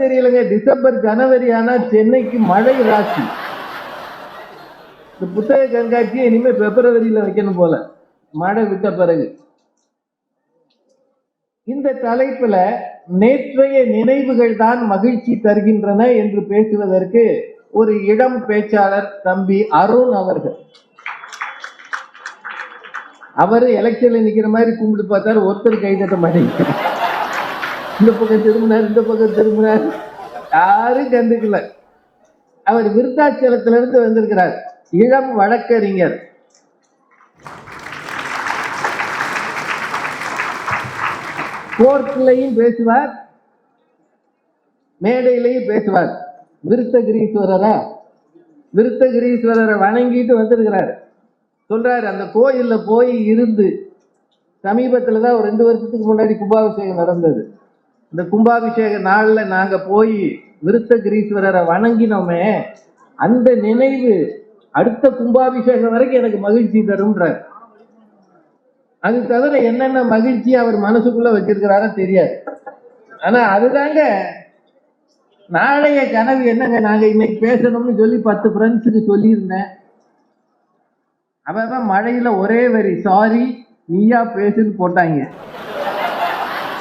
தெரியலங்க, டிசம்பர் ஜனவரி ஆனா சென்னைக்கு மழை ராசி. இந்த புத்தக கண்காட்சியை இனிமே பிப்ரவரியில வைக்கணும் போல, மழை விட்ட பிறகு. இந்த தலைப்புல நேற்றைய நினைவுகள் தான் மகிழ்ச்சி தருகின்றன என்று பேசுவதற்கு ஒரு இளம் பேச்சாளர் தம்பி அருண் அவர்கள். அவரு எலெக்ஷன்ல நிக்கிற மாதிரி கும்பிட்டு பார்த்தாரு, ஒருத்தர் கை தட்ட மாட்டேங்க. இந்த பக்கம் திரும்பினார், இந்த பக்கம் திரும்பினார், யாரும் கண்டுக்கல. அவர் விருத்தாச்சலத்திலிருந்து வந்திருக்கிறார், இளம் வழக்கறிஞர். கோர்ட்லையும் பேசுவார், மேடையிலையும் பேசுவார். விருத்தகிரீஸ்வரரை வணங்கிட்டு வந்திருக்கிறார். சொல்றாரு, அந்த கோயில்ல போய் இருந்து சமீபத்துல தான் ஒரு 2 வருஷத்துக்கு முன்னாடி கும்பாபிஷேகம் நடந்தது. இந்த கும்பாபிஷேக நாள்ல நாங்க போய் விருத்தகிரீஸ்வரரை வணங்கினோமே, அந்த நினைவு அடுத்த கும்பாபிஷேகம் வரைக்கும் எனக்கு மகிழ்ச்சி தரும்ன்றார். அது தவிர என்னென்ன மகிழ்ச்சி அவர் மனசுக்குள்ள வச்சிருக்கிறாரோ தெரியாது. ஆனா அதுதாங்க நாளைய கனவு. என்னங்க, நாங்க இன்னைக்கு பேசணும்னு சொல்லி 10 ஃப்ரெண்ட்ஸுக்கு சொல்லியிருந்தேன். அவன் மழையில ஒரே வரி சாரி நீயா பேசுன்னு போட்டாங்க.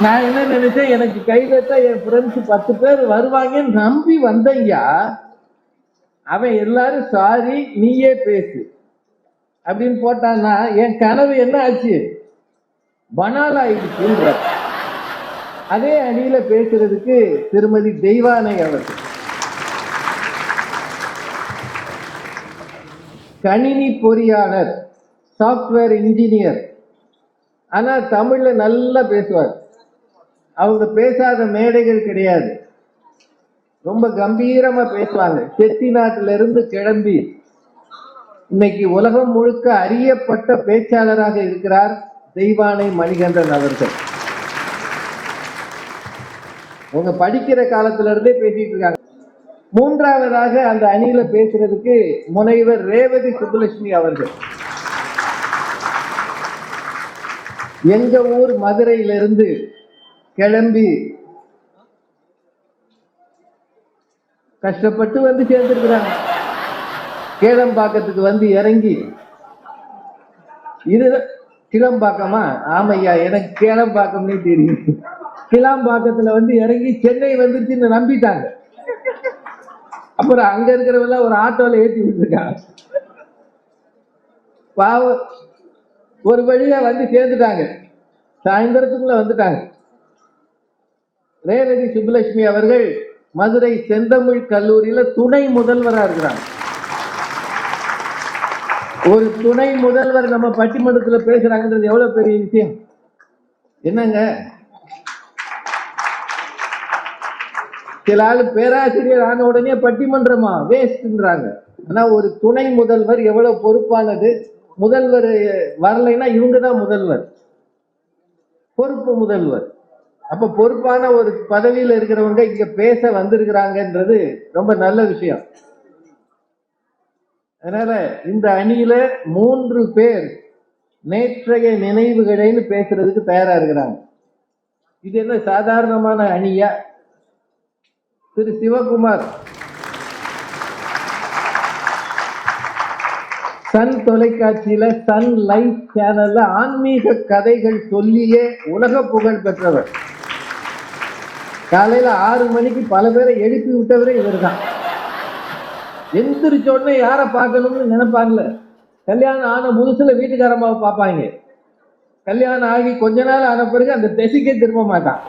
நான் என்ன நினைச்சேன், எனக்கு கைதட்ட என் ஃப்ரெண்ட்ஸ் 10 பேர் வருவாங்கன்னு நம்பி வந்தையா. அவன் எல்லாரும் சாரி நீயே பேசு அப்படின்னு போட்டான்னா என் கனவு என்ன ஆச்சு, பனால் ஆயிடுச்சு. அதே அணியில பேசுறதுக்கு திருமதி தெய்வானை அவர்கள். கணினி பொறியாளர், சாப்ட்வேர் இன்ஜினியர். ஆனா தமிழ்ல நல்லா பேசுவார். அவங்க பேசாத மேடைகள் கிடையாது, ரொம்ப கம்பீரமா பேசுவாங்க. செட்டிநாட்டில இருந்து கிளம்பி இன்னைக்கு உலகம் முழுக்க அறியப்பட்ட பேச்சாளராக இருக்கிறார் தெய்வானை மணிகண்டன் அவர்கள். அவங்க படிக்கிற காலத்துல இருந்தே பேசிட்டு இருக்காங்க. மூன்றாவதாக அந்த அணியில பேசுறதுக்கு முனைவர் ரேவதி சுப்புலட்சுமி அவர்கள். எங்க ஊர் மதுரையிலிருந்து கிளம்பி கஷ்டப்பட்டு வந்து சேர்ந்திருக்கிறாங்க. கேளம்பாக்கத்துக்கு வந்து இறங்கி, இது கிளம்பாக்கமா? ஆமையா, எனக்கு கேளம்பாக்கம்னே தெரியும். கிளாம்பாக்கத்துல வந்து இறங்கி சென்னை வந்துருச்சுன்னு நம்பிட்டாங்க. அப்புறம் அங்க இருக்கிறவங்க ஒரு ஆட்டோல ஏற்றி விட்டுருக்காங்க. பாவம், ஒரு வழியா வந்து சேர்ந்துட்டாங்க, சாயந்தரத்துக்குள்ள வந்துட்டாங்க. ரேவதி சுப்புலட்சுமி அவர்கள் மதுரை செந்தமிழ் கல்லூரியில துணை முதல்வரா இருக்கிறாங்க. ஒரு துணை முதல்வர் நம்ம பட்டிமன்றத்தில் பேசுறாங்கன்றது எவ்வளவு பெரிய விஷயம். என்னங்க, சில ஆளு பேராசிரியர் ஆன உடனே பட்டிமன்றமா வேஸ்ட்ன்றாங்க. ஆனா ஒரு துணை முதல்வர் எவ்வளவு பொறுப்பானது. முதல்வர் வரலைன்னா இவங்க தான் முதல்வர், பொறுப்பு முதல்வர். அப்ப பொறுப்பான ஒரு பதவியில் இருக்கிறவங்க இங்க பேச வந்திருக்கிறாங்கன்றது ரொம்ப நல்ல விஷயம். அதனால இந்த அணியில 3 பேர் நேற்றைய நினைவுகளைன்னு பேசுறதுக்கு தயாரா இருக்கிறாங்க. இது என்ன சாதாரணமான அணியா? திரு சிவகுமார் சன் தொலைக்காட்சியில, சன் லைஃப் சேனல்ல ஆன்மீக கதைகள் சொல்லியே உலக புகழ் பெற்றவர். காலையில 6 மணிக்கு பல பேரை எழுப்பி விட்டவரே இவர் தான். எந்திரிச்ச உடனே யாரை பார்க்கணும்னு நினைப்பாங்கல்ல. கல்யாணம் ஆன புதுசுல வீட்டுக்காரம்மாவை பார்ப்பாங்க. கல்யாணம் ஆகி கொஞ்ச நாள் ஆன பிறகு அந்த திசைக்கே திரும்ப மாட்டான்.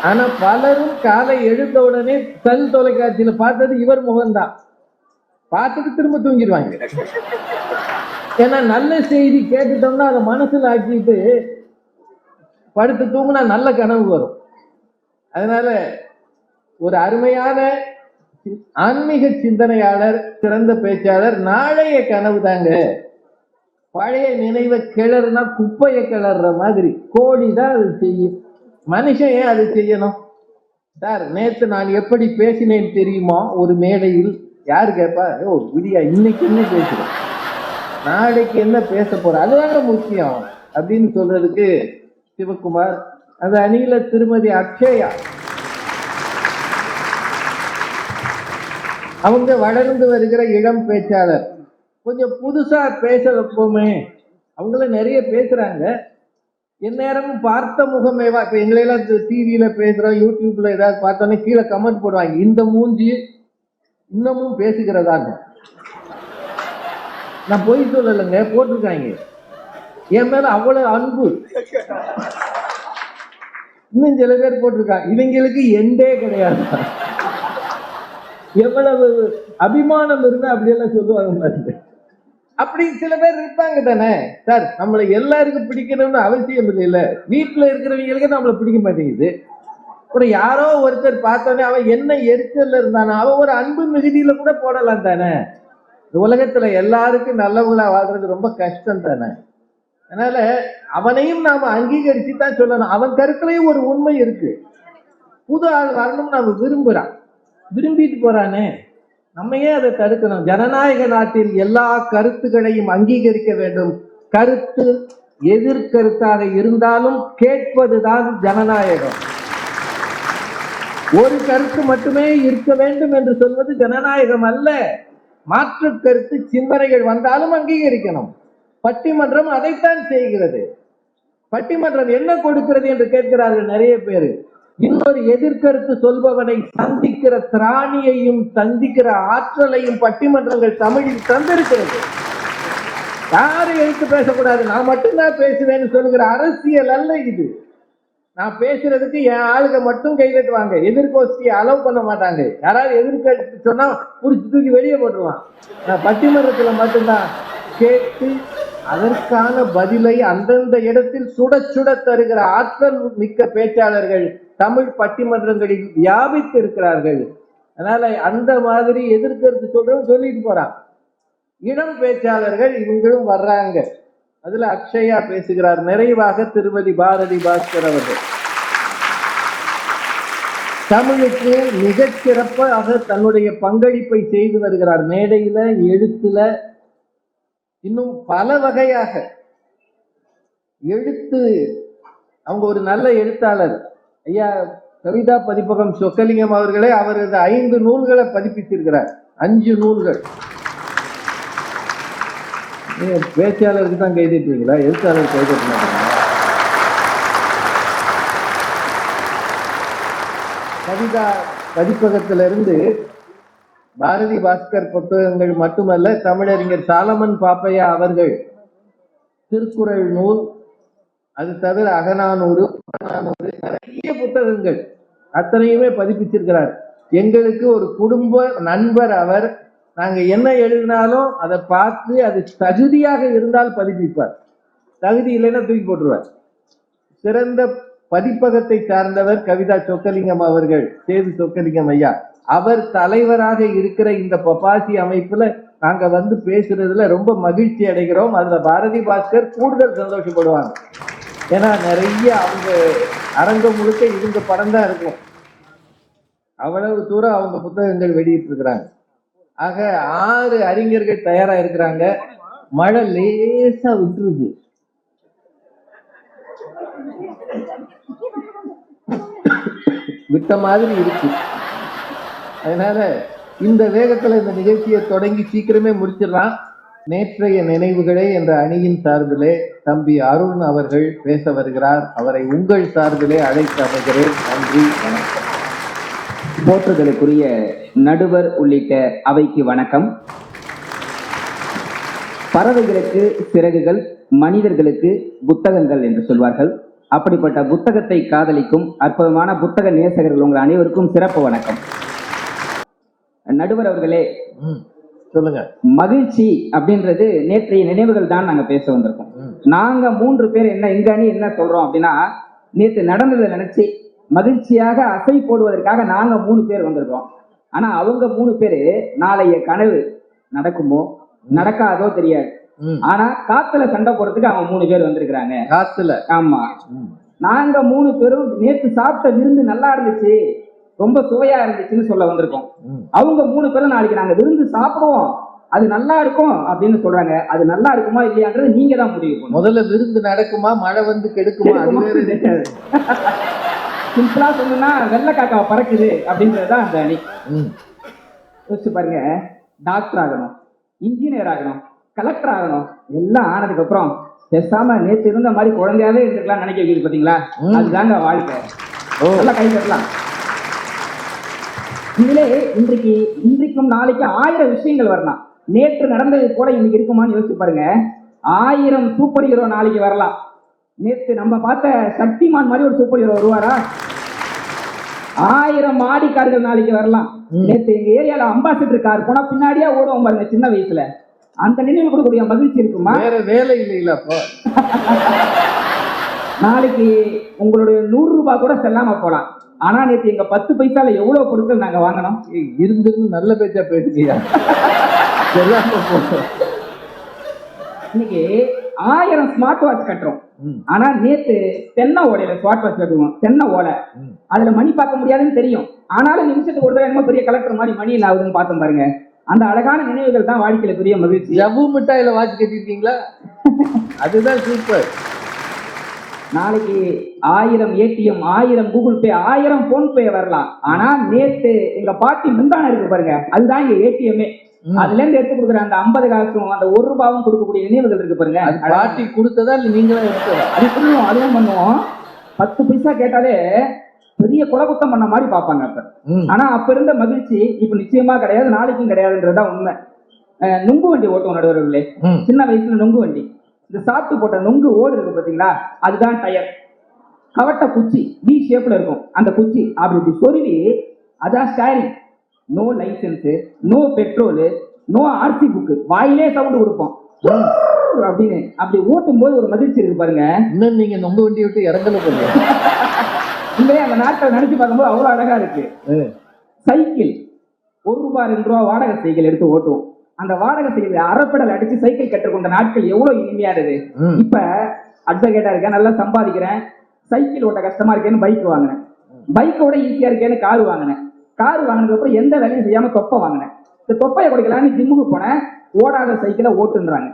ஆனா பலரும் காலை எழுந்த உடனே சன் தொலைக்காட்சியில பார்த்தது இவர் முகம்தான். பார்த்துட்டு திரும்ப தூங்கிடுவாங்க. ஏன்னா நல்ல செய்தி கேட்டுட்டோம்னா அதை மனசுல ஆக்கிட்டு படுத்து தூங்கினா நல்ல கனவு வரும். அதனால ஒரு அருமையான ஆன்மீக சிந்தனையாளர், சிறந்த பேச்சாளர். நாளைய கனவு தாங்க, பழைய நினைவை கிளறுனா குப்பையை கிளற மாதிரி கோழி தான் அது செய்யும். மனுஷன் ஏன் அது செய்யணும்? சார், நேற்று நான் எப்படி பேசினேன் தெரியுமா ஒரு மேடையில்? யாரு கேட்பா? ஓ விடியா, இன்னைக்கு என்ன பேசுறேன், நாளைக்கு என்ன பேச போற, அதுதாங்க முக்கியம் அப்படின்னு சொல்றதுக்கு சிவகுமார். அந்த அணியில திருமதி அக்ஷயா. அவங்க வளர்ந்து வருகிற இளம் பேச்சாளர், கொஞ்சம் புதுசா பேச வைப்போமே. அவங்கள நிறைய பேசுறாங்க, எந்நேரமும் பார்த்த முகமேவா. இப்ப எங்களையெல்லாம் டிவியில பேசுறோம், யூடியூப்ல ஏதாவது பார்த்தோன்னே கீழே கமெண்ட் போடுவாங்க, இந்த மூஞ்சி இன்னமும் பேசுகிறதாங்க. நான் பொய் சொல்லலைங்க, போட்டிருக்காங்க. என் மேல அவ்வளவு அன்பு. இன்னும் சில பேர் போட்டிருக்காங்க, இவங்களுக்கு எண்டே கிடையாது. எவ்வளவு அபிமானம் இருந்தா அப்படியெல்லாம் சொல்லுவாங்க. அப்படி சில பேர் இருப்பாங்க தானே சார். நம்மளை எல்லாருக்கும் பிடிக்கணும்னு அவசியம் இல்லைல்ல. வீட்டுல இருக்கிறவங்களுக்கு நம்மளை பிடிக்க மாட்டேங்குது. ஒரு யாரோ ஒருத்தர் பார்த்தோன்னே அவன் என்ன எரிச்சல்ல இருந்தானோ அவன் ஒரு அன்பு மிகுதியில கூட போடலாம் தானே. இந்த உலகத்துல எல்லாருக்கும் நல்லவங்களா வாழ்றது ரொம்ப கஷ்டம் தானே. அதனால அவனையும் நாம அங்கீகரிச்சு தான் சொல்லணும். அவன் கருத்துலயும் ஒரு உண்மை இருக்கு. புது ஆள் வரணும்னு நாம விரும்புறான், விரும்பிட்டு போறானே, நம்ம ஏன் அதை தடுக்கணும்? ஜனநாயக நாட்டில் எல்லா கருத்துக்களையும் அங்கீகரிக்க வேண்டும். கருத்து எதிர்கருத்தாக இருந்தாலும் கேட்பதுதான் ஜனநாயகம். ஒரு கருத்து மட்டுமே இருக்க வேண்டும் என்று சொல்வது ஜனநாயகம் அல்ல. மாற்று கருத்து சிந்தனைகள் வந்தாலும் அங்கீகரிக்கணும். பட்டிமன்றம் அதைத்தான் செய்கிறது. பட்டிமன்றம் என்ன கொடுக்கிறது என்று கேட்கிறார்கள் நிறைய பேர். இன்னொரு எதிர்கருத்து சொல்பவனை சந்திக்கிற திராணியையும் சந்திக்கிற ஆற்றலையும் பட்டிமன்றங்கள் தமிழில் தந்திருக்கிறது. யாரும் எழுத்து பேசக்கூடாது, நான் மட்டும்தான் பேசுவேன்னு சொல்லுகிற அரசியல் அல்ல இது. நான் பேசுறதுக்கு என் ஆளுங்க மட்டும் கை தட்டுவாங்க, எதிர்கோஷ்டியை அலோவ் பண்ண மாட்டாங்க. யாராவது எதிர்கருத்து சொன்னா புடிச்சு தூக்கி வெளியே போட்டுருவான். நான் பட்டிமன்றத்துல மட்டும்தான் கேட்டு அதற்கான பதிலை அந்தந்த இடத்தில் சுட சுட தருகிற ஆற்றல் மிக்க பேச்சாளர்கள் தமிழ் பட்டிமன்றங்களில் வியாபித்து இருக்கிறார்கள். அதனால அந்த மாதிரி எதிர்கருத்து சொல்றவங்க சொல்லிட்டு போறான். இளம் பேச்சாளர்கள் இவங்களும் வர்றாங்க. அதுல அக்ஷயா பேசுகிறார். நிறைவாக திருமதி பாரதி பாஸ்கர் அவர்கள் தமிழுக்கு மிகச் சிறப்பாக தன்னுடைய பங்களிப்பை செய்து வருகிறார். மேடையில, எழுத்துல, இன்னும் பல வகையாக. எழுத்து அவங்க ஒரு நல்ல எழுத்தாளர். ஐயா கவிதா பதிப்பகம் சொக்கலிங்கம் அவர்களே அவரது 5 நூல்களை பதிப்பிச்சிருக்கிறார். 5 நூல்கள். பேச்சாளருக்கு தான் கைதிட்டீங்களா? எழுத்தாளர் கைதிட்டு கவிதா பதிப்பகத்திலிருந்து பாரதி பாஸ்கர் புத்தகங்கள் மட்டுமல்ல, தமிழறிஞர் சாலமன் பாப்பையா அவர்கள் திருக்குறள் நூல், அது தவிர அகநானூறு, நிறைய புத்தகங்கள் அத்தனையுமே பதிப்பிச்சிருக்கிறார். எங்களுக்கு ஒரு குடும்ப நண்பர் அவர். நாங்க என்ன எழுதினாலும் அதை பார்த்து அது தகுதியாக இருந்தால் பதிப்பிப்பார், தகுதி இல்லைன்னா தூக்கி போட்டுருவார். சிறந்த பதிப்பகத்தை சார்ந்தவர் கவிதா சொக்கலிங்கம் அவர்கள், சேது சொக்கலிங்கம் ஐயா. அவர் தலைவராக இருக்கிற இந்த பப்பாசி அமைப்புல நாங்க வந்து பேசுறதுல ரொம்ப மகிழ்ச்சி அடைகிறோம். அதுல பாரதி பாஸ்கர் கூடுதல் சந்தோஷப்படுவாங்க. ஏன்னா நிறைய அவங்க அரங்கம் முழுக்க இவங்க படம் தான் இருக்கும். அவ்வளவு தூரம் அவங்க புத்தகங்கள் வெளியிட்டு இருக்கிறாங்க. ஆக 6 அறிஞர்கள் தயாரா இருக்கிறாங்க. மழை லேசா விட்டுருது. விட்ட மாதிரி இருக்கு. அதனால இந்த வேகத்துல இந்த நிகழ்ச்சியை தொடங்கி சீக்கிரமே முடிச்சிடலாம். நேற்றைய நினைவுகளே என்ற அணியின் சார்பிலே தம்பி அருண் அவர்கள் பேச வருகிறார். அவரை உங்கள் சார்பிலே அழைத்து அமைகிறேன். நன்றி, வணக்கம். போற்றுதலுக்குரிய நடுவர் உள்ளிட்ட அவைக்கு வணக்கம். பறவைகளுக்கு சிறகுகள், மனிதர்களுக்கு புத்தகங்கள் என்று சொல்வார்கள். அப்படிப்பட்ட புத்தகத்தை காதலிக்கும் அற்புதமான புத்தக நேசகர்கள் உங்கள் அனைவருக்கும் சிறப்பு வணக்கம். நடுவர் அவர்களே, சொல்லுங்க. மகிழ்ச்சி அப்படின்றது நேற்றைய நினைவுகள் தான் நாங்க பேச வந்திருக்கோம். நாங்க 3 பேர் என்ன எங்க அணி என்ன சொல்றோம் அப்படின்னா, நேற்று நடந்ததை நினைச்சு மகிழ்ச்சியாக அசை போடுவதற்காக நாங்க 3 பேர் வந்திருக்கோம். ஆனா அவங்க 3 பேரு நாளைய கனவு நடக்குமோ நடக்காதோ தெரியாது. ஆனா காத்துல சண்டை போடுறதுக்கு அவங்க 3 பேர் வந்திருக்கிறாங்க. காத்துல? ஆமா. நாங்க 3 பேரும் நேற்று சாப்பிட்ட விருந்து நல்லா இருந்துச்சு, ரொம்ப சுவையா இருந்துச்சுன்னு சொல்ல வந்திருக்கோம். அவங்க 3 பேரும் நாளைக்கு நாங்க விருந்து சாப்பிடுவோம், அது நல்லா இருக்கும் அப்படின்னு சொல்றாங்க. அது நல்லா இருக்குமா இல்லையான்றது நீங்க தான் முடிவு பண்ணுங்க. முதல்ல விருந்து நடக்குமா, மழை வந்து கெடுக்குமா? சிம்பிளா சொன்னா வெள்ளை காக்கா பறக்குது அப்படின்றதுதான் அந்த அணி. யோசிச்சு பாருங்க, டாக்டர் ஆகணும், இன்ஜினியர் ஆகணும், கலெக்டர் ஆகணும், எல்லாம் ஆனதுக்கு அப்புறம் பேசாம நேத்து இருந்த மாதிரி குழந்தையாவே இருந்துக்கலாம் நினைக்க வைக்குது பாத்தீங்களா? அதுதாங்க வாழ்க்கை. நல்லா கை தட்டலாம். இதுல இன்றைக்கும் நாளைக்கு 1000 விஷயங்கள் வரலாம். நேற்று நடந்தது கூட இன்னைக்கு இருக்குமான்னு யோசிச்சு பாருங்க. 1000 சூப்பர் ஹீரோ நாளைக்கு வரலாம். நேற்று நம்ம பார்த்த சக்திமான் மாதிரி ஒரு சூப்பர் ஹீரோ வருவாரா? 1000 மாடி கார்கள் நாளைக்கு வரலாம். நேற்று எங்க ஏரியால அம்பாசிடர் கார் போனா பின்னாடியே ஓடுவோம் பாருங்க சின்ன வயசுல. அந்த நினைவு கொடுக்கக்கூடிய மகிழ்ச்சி இருக்குமா? வேற வேலை இல்லைங்களா அப்போ? நாளைக்கு உங்களுடைய 100 ரூபாய் கூட செல்லாம போலாம். ஆனா நேற்று எங்க 10 பைசால எவ்வளவு பொருட்கள் நாங்க வாங்கினோம். இருந்து நல்ல பேச்சா போயிட்டுக்கியா? செல்லாம போட்டோம். இன்னைக்கு 1000 ஸ்மார்ட் வாட்ச் கட்டுறோம். ஆனா நேத்து தென்னை ஓலையில ஸ்மார்ட் வாட்ச் கட்டுவோம். தென்னை ஓலை அதுல மணி பார்க்க முடியாதுன்னு தெரியும். ஆனாலும் நிமிஷத்துக்கு ஒரு தடவை என்னமோ பெரிய கலெக்டர் மாதிரி மணி ஆகுதுன்னு பார்த்தோம் பாருங்க. அந்த அழகான நினைவுகள் தான் வாழ்க்கையில பெரிய மகிழ்ச்சி. ஜவ்வு மிட்டாயில வாட்ச் கட்டிருக்கீங்களா? அதுதான் சூப்பர். நாளைக்கு 1000 ஏடிஎம், 1000 கூகுள் பே, 1000 போன் பே வரலாம். ஆனா நேத்து எங்க பாட்டி முந்தான இருக்கு பாருங்க, அதுதான் இங்க ஏடிஎம்ஏ. அதுல இருந்து எடுத்து கொடுக்குற அந்த 50 காசும் அந்த 1 ரூபாவும் கொடுக்கக்கூடிய நினைவுகள் இருக்கு பாருங்க. அது பாட்டி கொடுத்ததா இல்ல நீங்களா எடுத்ததா? அது சொல்லுவோம், அதுவும் பண்ணுவோம். 10 பைசா கேட்டாலே பெரிய குலகுத்தம் பண்ண மாதிரி பார்ப்பாங்க அப்ப. ஆனா அப்ப இருந்த மகிழ்ச்சி இப்ப நிச்சயமா கிடையாது, நாளைக்கும் கிடையாதுன்றதுதான் உண்மை. நுங்கு வண்டி ஓட்டுவோம் நடுவர்களே. சின்ன வயசுல நுங்கு வண்டி, இந்த சாப்பிட்டு போட்ட நுங்கு ஓடு இருக்கு பாத்தீங்களா, அதுதான் டயர். கவட்ட குச்சி வி ஷேப்ல இருக்கும். அந்த குச்சி அப்படி சொருவி அதான் steering. No licence, no petrol, no RC book, வாயிலே சவுண்ட் கொடுப்போம் அப்படின்னு. அப்படி ஓட்டும் போது ஒரு மகிழ்ச்சி இருக்கு பாருங்க. இன்னும் நீங்க நொங்க வண்டி விட்டு இறங்கல போறீங்க. உண்மையே அந்த நாட்கள் நினைச்சு பார்க்கும்போது அவ்வளவு அழகா இருக்கு. சைக்கிள் 1 ரூபாய் 2 ரூபாய் வாடகை சைக்கிள் எடுத்து ஓட்டுவோம். அந்த வாடகை சைக்கிள் அரைப்படல் அடிச்சு சைக்கிள் கற்றுக்கொண்ட நாட்கள் எவ்வளவு இனிமையானது. இப்ப அட்வொகேட்டா இருக்கேன், நல்லா சம்பாதிக்கிறேன், சைக்கிள் ஓட்ட கஷ்டமா இருக்கேன்னு பைக் வாங்கினேன். பைக்கோட ஈஸியா இருக்கேன்னு கார் வாங்கினேன். கார் வாங்கினதுக்கு அப்புறம் எந்த வேலையும் செய்யாம தொப்பை வாங்கினேன். இந்த தொப்பையை குறைக்கலான்னு ஜிம்முக்கு போனேன். ஓடாத சைக்கிளை ஓட்டுன்றாங்க.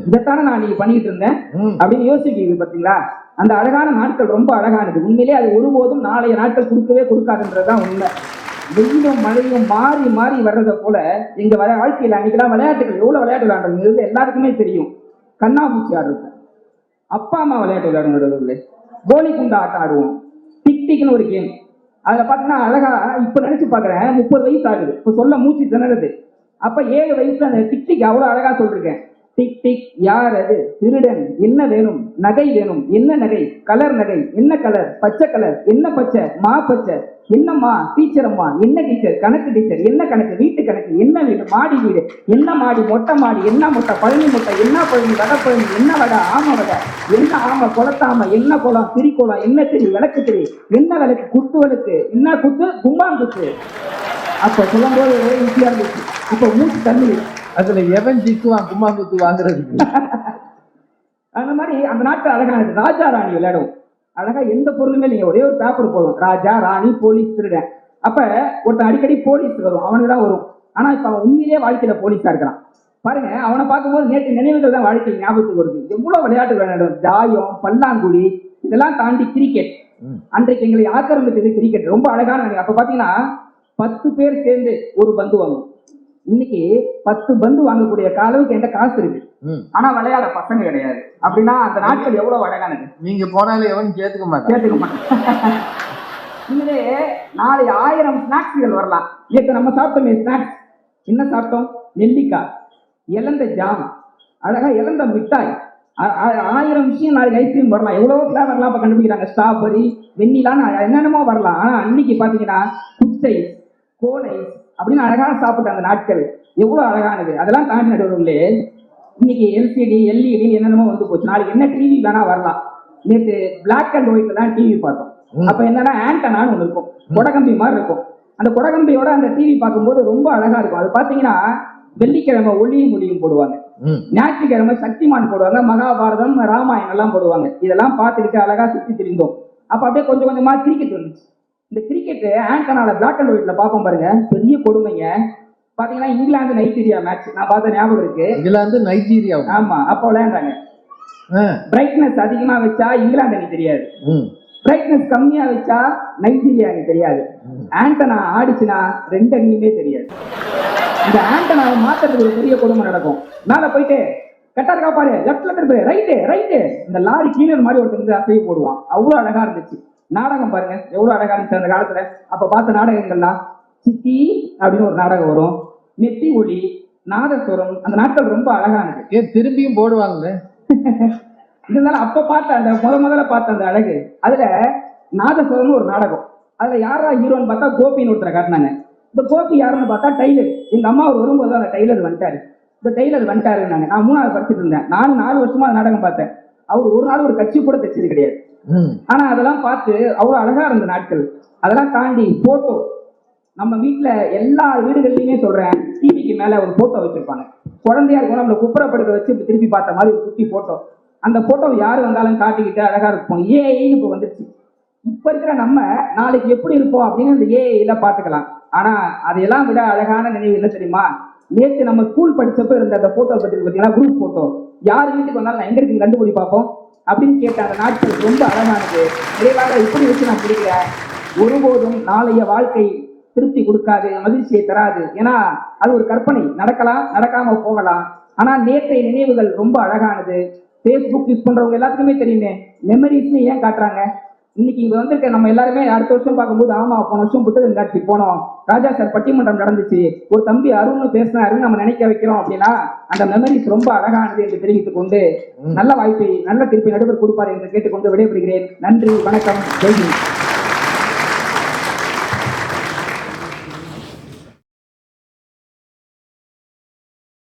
இதைத்தானே நான் நீங்க பண்ணிட்டு இருந்தேன் அப்படின்னு யோசிக்கிறீங்க பாத்தீங்களா? அந்த அழகான நாட்கள் ரொம்ப அழகானது. உண்மையிலே அது ஒருபோதும் நாளைய நாட்கள் கொடுக்கவே கொடுக்காதுன்றதுதான் உண்மை. வெயிலும் மழையும் மாறி மாறி வர்றதை போல எங்க வாழ்க்கையில அன்னைக்கெல்லாம் விளையாட்டுகள் எவ்வளவு விளையாட்டு விளையாடுறது எல்லாருக்குமே தெரியும். கண்ணாமூச்சி ஆடுவோம், அப்பா அம்மா விளையாட்டு விளையாடுறது, கோலி குண்டா ஆட்டம் ஆடுவோம், டிக் டிக்னு ஒரு கேம். அதுல பாத்தீங்கன்னா அழகா இப்ப நினைச்சு பாக்குறேன், 30 வயசு ஆகுது இப்ப சொல்ல மூச்சு திணறது. அப்ப 7 வயசுல அந்த டிக் டிக் அவ்வளவு அழகா சொல்லிருக்கேன். டிக் டிக் யார் அது, திருடன், என்ன வேணும், நகை வேணும், என்ன நகை, கலர் நகை, என்ன கலர், பச்சை கலர், என்ன பச்சை, மா பச்சை, என்னம்மா, டீச்சர் அம்மா, என்ன டீச்சர், கணக்கு டீச்சர், என்ன கணக்கு, வீட்டு கணக்கு, என்ன வீடு, மாடி வீடு, என்ன மாடி, மொட்டை மாடி, என்ன மொட்டை, பழனி மொட்டை, என்ன பழனி, வடை பழனி, என்ன வடை, ஆம வடை, என்ன ஆம, குளத்தாம, என்ன குளம், திரிக்கோளம், என்ன திரி, விளக்கு திரி, என்ன விளக்கு, குத்து விளக்கு, என்ன குத்து, கும்பாங்குத்து. அப்ப சொல்லும் போது ஈஸியா இருந்துச்சு. இப்ப மூச்சு தண்ணி. அதுல எவன் ஜிக்குவான் கும்மாங்குத்து வாங்குறதுக்கு? அந்த மாதிரி அந்த நாட்டு அழகா இருக்கு. ராஜா ராணி விளையாடுவோம். அழகா எந்த பொருளுமே நீங்க ஒரே ஒரு பேப்பர் போதும், ராஜா ராணி போலீஸ் திருடன். அப்ப ஒருத்தன் அடிக்கடி போலீஸ் வரும், அவனுக்கு தான் வரும். ஆனா இப்ப அவன் உண்மையிலேயே வாழ்க்கையில போலீஸா இருக்கிறான் பாருங்க. அவனை பார்க்கும்போது நேற்று நினைவுகள் தான் வாழ்க்கை ஞாபகத்துக்கு வருது. எவ்வளவு விளையாட்டு விளையாடும், தாயம், பல்லாங்குழி, இதெல்லாம் தாண்டி கிரிக்கெட். அன்றைக்கு எங்களை ஆக்கிரமித்தது கிரிக்கெட். ரொம்ப அழகான. அப்ப பாத்தீங்கன்னா 10 பேர் சேர்ந்து ஒரு பந்து வாங்கும். இன்னைக்கு 10 பந்து வாங்கக்கூடிய காலவுக்கு என்கிட்ட காசு இருக்கு, ஆனா விளையாட பசங்க கிடையாது. அப்படின்னா அந்த நாட்கள் எவ்வளவு அழகானது. நீங்க போனாலும் எவன் கேட்டுக்க மாட்டேன். இனிமே நாளை 1000 ஸ்நாக்ஸ்கள் வரலாம். நேற்று நம்ம சாப்பிட்டோமே ஸ்நாக்ஸ், என்ன சாப்பிட்டோம்? நெல்லிக்காய், இலந்த ஜாம், அழகா இலந்த மிட்டாய், 1000 விஷயம் நாளைக்கு ஐஸ்கிரீம் வரலாம். எவ்வளவோ ஃபிளேவர்லாம் இப்ப கண்டுபிடிக்கிறாங்க, ஸ்ட்ராபெரி, வெண்ணிலான்னு என்னென்னமோ வரலாம். ஆனா அன்னைக்கு பாத்தீங்கன்னா குச்சை, கோனை அப்படின்னு அழகான சாப்பிட்ட அந்த நாட்கள் எவ்வளவு அழகானது. அதெல்லாம் தாண்டி நடுவுகளே இன்னைக்கு எல்சிடி, எல்இடி என்னென்னமோ வந்து போச்சு. நாளைக்கு என்ன டிவி வேணா வரலாம். நேற்று பிளாக் அண்ட் ஒயிட்ல தான் டிவி பார்த்தோம். அப்ப என்னன்னா ஆண்டனான்னு ஒண்ணு இருக்கும், கொடகம்பி மாதிரி இருக்கும். அந்த கொடகம்பியோட அந்த டிவி பார்க்கும்போது ரொம்ப அழகா இருக்கும். அது பாத்தீங்கன்னா வெள்ளிக்கிழமை ஒளியும் மொழியும் போடுவாங்க, ஞாயிற்றுக்கிழமை சக்திமான் போடுவாங்க, மகாபாரதம், ராமாயணம் எல்லாம் போடுவாங்க. இதெல்லாம் பார்த்துக்கிட்டு அழகா சுத்தி திரிந்தோம். அப்ப அப்படியே கொஞ்சம் கொஞ்சமா கிரிக்கெட் வந்துச்சு. இந்த கிரிக்கெட் ஆண்டனால பிளாக் அண்ட் ஒயிட்ல பார்ப்போம் பாருங்க, பெரிய கொடுமைங்க. பாத்தீங்கன்னா இங்கிலாந்து நைஜீரியா மேட்ச் நான் பார்த்த ஞாபகம் இருக்கு. இங்கிலாந்து நைஜீரியா, ஆமா, அப்ப விளையாண்டாங்க. பிரைட்னஸ் அதிகமா வச்சா இங்கிலாந்து எனக்கு தெரியாது, பிரைட்னஸ் கம்மியா வச்சா நைஜீரியா அணி தெரியாது, ஆண்டனா ஆடிச்சுனா 2 அணியுமே தெரியாது. இந்த ஆண்டனாவை மாத்துறதுக்கு ஒரு பெரிய கொடுமை நடக்கும். மேல போயிட்டு கட்டாருக்கா பாரு, லெப்ட்ல திருப்பு, ரைட்டு, இந்த லாரி கீழே மாதிரி ஒருத்தர் அசைவு போடுவான். அவ்வளவு அழகா இருந்துச்சு. நாடகம் பாருங்க எவ்வளவு அழகா இருந்துச்சு அந்த காலத்துல. அப்ப பார்த்த நாடகங்கள்லாம் சித்தி அப்படின்னு ஒரு நாடகம் வரும், நெத்தி ஒளி, நாதஸ்வரம். அந்த நாட்கள் ரொம்ப அழகானது. ஏன் திரும்பியும் போடுவாங்க. இருந்தாலும் அப்ப பார்த்த அந்த முதல்ல பார்த்த அந்த அழகு. அதுல நாதஸ்வரம்னு ஒரு நாடகம். அதுல யாரா ஹீரோன்னு பார்த்தா கோபின்னு ஒருத்தரை காட்டினாங்க. இந்த கோபி யாருன்னு பார்த்தா டைலர். எங்க அம்மா அவர் வரும்போது அந்த டைலர் வந்துட்டாரு. இந்த டெய்லர் வந்துட்டாருன்னாங்க. நான் 3வது படிச்சுட்டு இருந்தேன். நானும் 4 வருஷமா அந்த நாடகம் பார்த்தேன். அவர் ஒரு நாள் ஒரு கட்சி கூட தைச்சது கிடையாது. ஆனா அதெல்லாம் பார்த்து அவ்வளவு அழகா இருந்த நாட்கள். அதெல்லாம் தாண்டி போட்டோ, நம்ம வீட்டுல எல்லா வீடுகள்லயுமே சொல்றேன், டிவிக்கு மேல ஒரு போட்டோ வச்சிருப்பாங்க. குழந்தையா இருக்கும் நம்மளை குப்புறப்படுக்க வச்சு திருப்பி பார்த்த மாதிரி ஒரு குட்டி போட்டோ. அந்த போட்டோ யாரு வந்தாலும் காட்டிக்கிட்டு அழகா இருக்கும். ஏஐன்னு இப்ப வந்துருச்சு. இப்ப இருக்கிற நம்ம நாளைக்கு எப்படி இருப்போம் அப்படின்னு இந்த ஏஐல பாத்துக்கலாம். ஆனா அதையெல்லாம் விட அழகான நினைவு என்ன தெரியுமா? நேற்று நம்ம ஸ்கூல் படிச்சப்ப இருந்த அந்த போட்டோ பத்தி பார்த்தீங்கன்னா, குரூப் போட்டோ. யார் வீட்டுக்கு வந்தாலும் நான் எங்க இருக்கு கண்டுபிடி பார்ப்போம் அப்படின்னு கேட்ட அந்த நாட்கள் ரொம்ப அழகானது. நிறைவாக இப்படி வச்சு நான் பிடிக்கிறேன். ஒருபோதும் நாளைய வாழ்க்கை திருப்தி கொடுக்காது, மகிழ்ச்சியை தராது. ஏன்னா அது ஒரு கற்பனை, நடக்கலாம் நடக்காம போகலாம். ஆனா நேற்றைய நினைவுகள் ரொம்ப அழகானது. ஃபேஸ்புக் யூஸ் பண்றவங்க எல்லாத்துக்குமே தெரியுமே, மெமரிஸ்னு ஏன் காட்டுறாங்க? இன்னைக்கு இங்க வந்திருக்க நம்ம எல்லாருமே அடுத்த வருஷம் பார்க்கும்போது, ஆமா போன வருஷம் புத்தக காட்சி போனோம், ராஜா சார் பட்டிமன்றம் நடந்துச்சு, ஒரு தம்பி அருண்னு பேசினாருன்னு நம்ம நினைக்க வைக்கிறோம். அப்படின்னா அந்த மெமரிஸ் ரொம்ப அழகானது என்று தெரிவித்துக் கொண்டு, நல்ல வாய்ப்பை நல்ல திருப்பி நடுவர் கொடுப்பார் என்று கேட்டுக்கொண்டு விடைபெறுகிறேன். நன்றி, வணக்கம், ஜெய்ஹிந்த்.